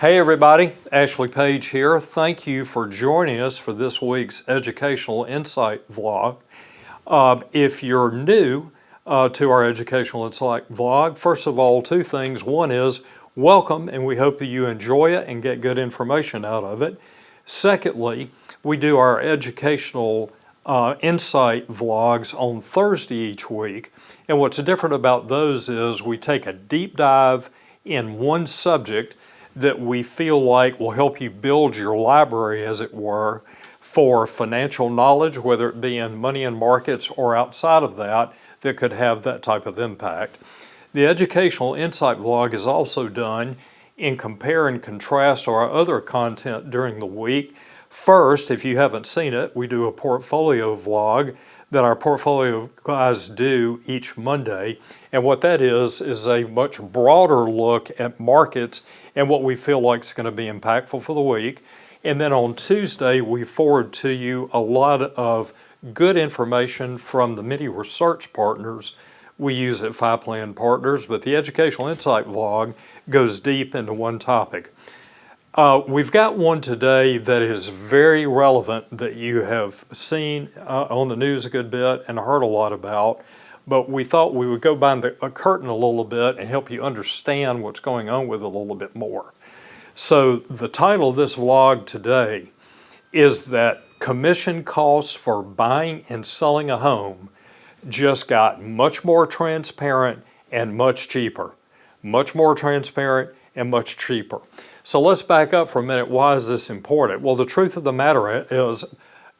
Hey everybody, Ashley Page here. Thank you for joining us for this week's Educational Insight vlog. If you're new to our Educational Insight vlog, first of all, two things. One is welcome, and we hope that you enjoy it and get good information out of it. Secondly, we do our Educational Insight vlogs on Thursday each week, and what's different about those is we take a deep dive in one subject that we feel like will help you build your library, as it were, for financial knowledge, whether it be in money and markets or outside of that, that could have that type of impact. The Educational Insight vlog is also done in compare and contrast to our other content during the week. First, if you haven't seen it, we do a portfolio vlog that our portfolio guys do each Monday. And what that is a much broader look at markets and what we feel like is going to be impactful for the week. And then on Tuesday, we forward to you a lot of good information from the many research partners we use at Five Plan Partners, but the Educational Insight vlog goes deep into one topic. We've got one today that is very relevant that you have seen on the news a good bit and heard a lot about, but we thought we would go behind the curtain a little bit and help you understand what's going on with it a little bit more. So the title of this vlog today is that commission costs for buying and selling a home just got much more transparent and much cheaper. Much more transparent and much cheaper. So let's back up for a minute. Why is this important? Well, the truth of the matter is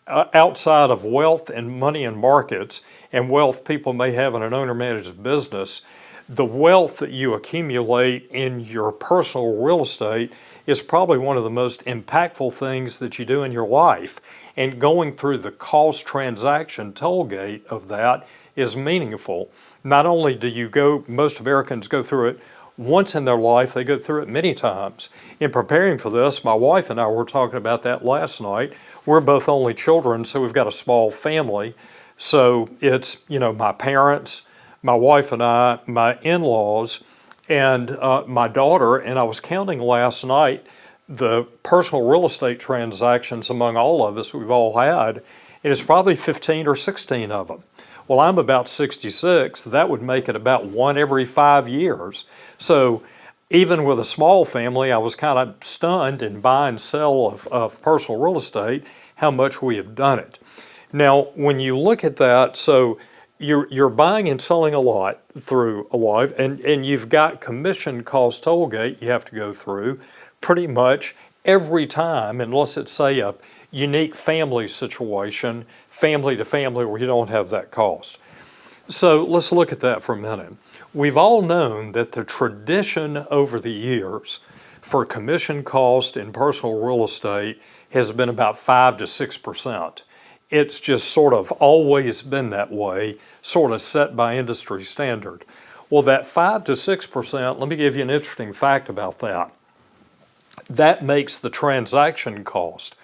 outside of wealth and money and markets and wealth people may have in an owner-managed business, the wealth that you accumulate in your personal real estate is probably one of the most impactful things that you do in your life. And going through the cost transaction toll gate of that is meaningful. Not only do most Americans go through it once in their life, they go through it many times. In preparing for this, my wife and I were talking about that last night. We're both only children, so we've got a small family. So it's, my parents, my wife and I, my in-laws, and my daughter, and I was counting last night the personal real estate transactions among all of us we've all had, and it's probably 15 or 16 of them. Well, I'm about 66. That would make it about one every 5 years. So even with a small family, I was kind of stunned in buy and sell of personal real estate, how much we have done it. Now, when you look at that, so you're buying and selling a lot through a lot, and you've got commission cost toll gate you have to go through pretty much every time, unless it's, say, a unique family situation, family to family, where you don't have that cost. So let's look at that for a minute. We've all known that the tradition over the years for commission cost in personal real estate has been about 5 to 6%. It's just sort of always been that way, sort of set by industry standard. Well, that 5 to 6%, let me give you an interesting fact about that. That makes the transaction cost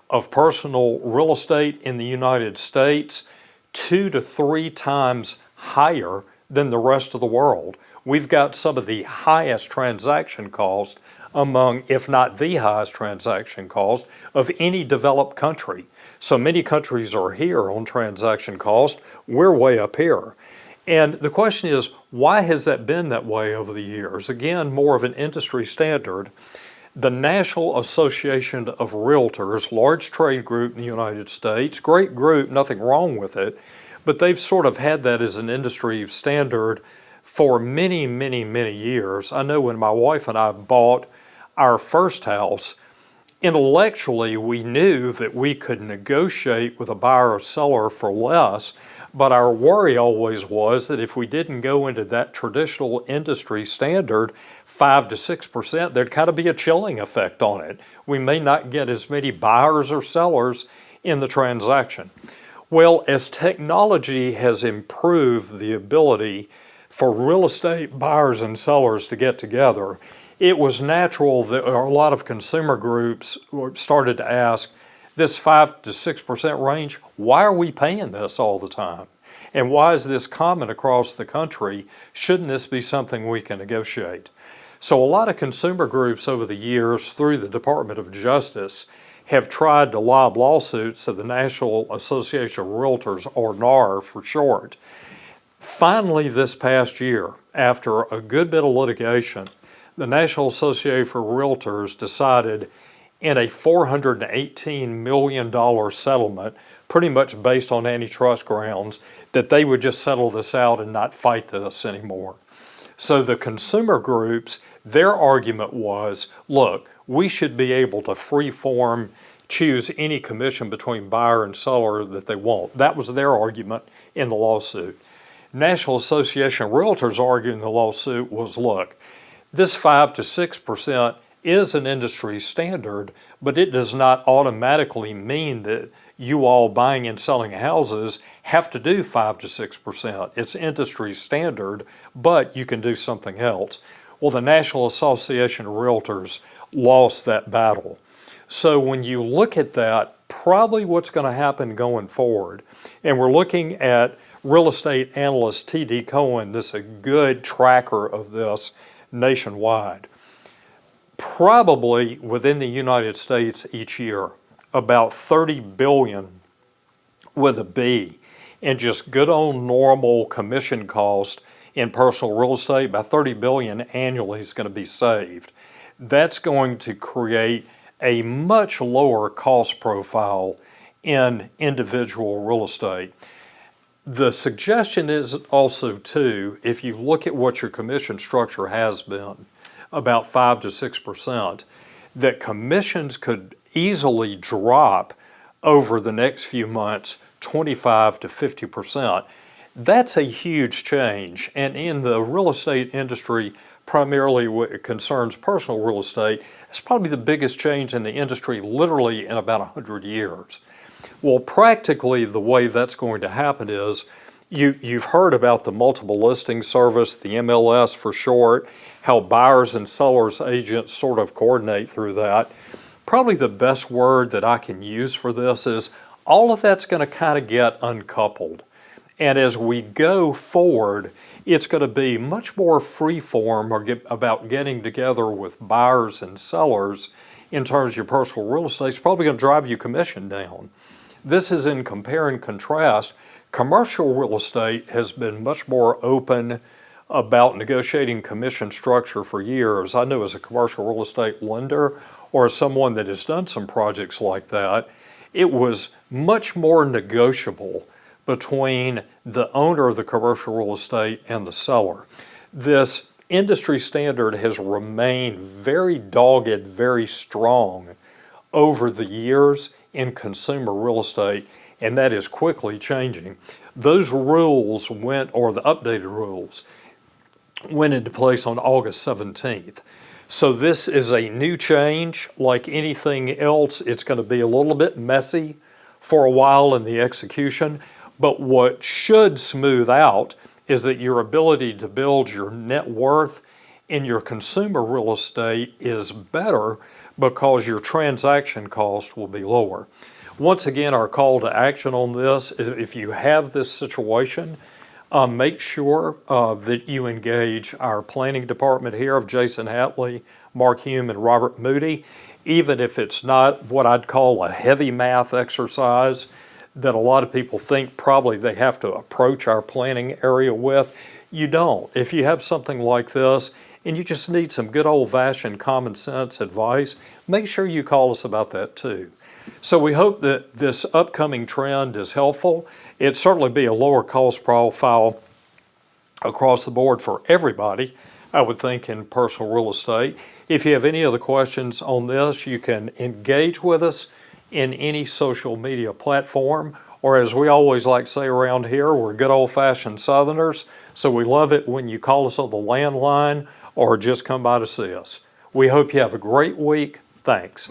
of personal real estate in the United States 2 to 3 times higher than the rest of the world. We've got some of the highest transaction cost among, if not the highest transaction cost of any developed country. So many countries are here on transaction cost. We're way up here. And the question is, why has that been that way over the years? Again, more of an industry standard. The National Association of Realtors, large trade group in the United States, great group, nothing wrong with it, but they've sort of had that as an industry standard for many, many, many years. I know when my wife and I bought our first house, intellectually we knew that we could negotiate with a buyer or seller for less, but our worry always was that if we didn't go into that traditional industry standard, 5 to 6%, there'd kind of be a chilling effect on it. We may not get as many buyers or sellers in the transaction. Well, as technology has improved the ability for real estate buyers and sellers to get together, it was natural that a lot of consumer groups started to ask, this 5 to 6% range, why are we paying this all the time? And why is this common across the country? Shouldn't this be something we can negotiate? So a lot of consumer groups over the years through the Department of Justice have tried to lob lawsuits to the National Association of Realtors, or NAR for short. Finally, this past year, after a good bit of litigation, the National Association for Realtors decided in a $418 million settlement, pretty much based on antitrust grounds, that they would just settle this out and not fight this anymore. So the consumer groups, their argument was, look, we should be able to freeform choose any commission between buyer and seller that they want. That was their argument in the lawsuit. National Association of Realtors arguing the lawsuit was, look, this 5 to 6% is an industry standard, but it does not automatically mean that you all buying and selling houses have to do 5 to 6%. It's industry standard, but you can do something else. Well, the National Association of Realtors lost that battle. So when you look at that, probably what's going to happen going forward, and we're looking at real estate analyst T.D. Cohen, this is a good tracker of this nationwide. Probably within the United States each year, about 30 billion with a B in just good old normal commission cost in personal real estate, about 30 billion annually is going to be saved. That's going to create a much lower cost profile in individual real estate. The suggestion is also, too, if you look at what your commission structure has been, about 5 to 6%, that commissions could easily drop over the next few months 25 to 50%. That's a huge change. And in the real estate industry, primarily what concerns personal real estate, it's probably the biggest change in the industry literally in about 100 years. Well, practically the way that's going to happen is you've heard about the multiple listing service, the MLS for short, how buyers and sellers agents sort of coordinate through that. Probably the best word that I can use for this is all of that's going to kind of get uncoupled. And as we go forward, it's going to be much more free-form about getting together with buyers and sellers in terms of your personal real estate. It's probably going to drive your commission down. This is in compare and contrast. Commercial real estate has been much more open about negotiating commission structure for years. I know as a commercial real estate lender or as someone that has done some projects like that, it was much more negotiable between the owner of the commercial real estate and the seller. This industry standard has remained very dogged, very strong over the years in consumer real estate, and that is quickly changing. Those rules or the updated rules, went into place on August 17th. So this is a new change. Like anything else, it's going to be a little bit messy for a while in the execution, but what should smooth out is that your ability to build your net worth in your consumer real estate is better because your transaction cost will be lower. Once again, our call to action on this is if you have this situation, make sure that you engage our planning department here of Jason Hatley, Mark Hume, and Robert Moody, even if it's not what I'd call a heavy math exercise that a lot of people think probably they have to approach our planning area with. You don't. If you have something like this and you just need some good old-fashioned common sense advice, make sure you call us about that too. So we hope that this upcoming trend is helpful. It'd certainly be a lower cost profile across the board for everybody, I would think, in personal real estate. If you have any other questions on this, you can engage with us in any social media platform, or as we always like to say around here, we're good old-fashioned Southerners, so we love it when you call us on the landline or just come by to see us. We hope you have a great week. Thanks.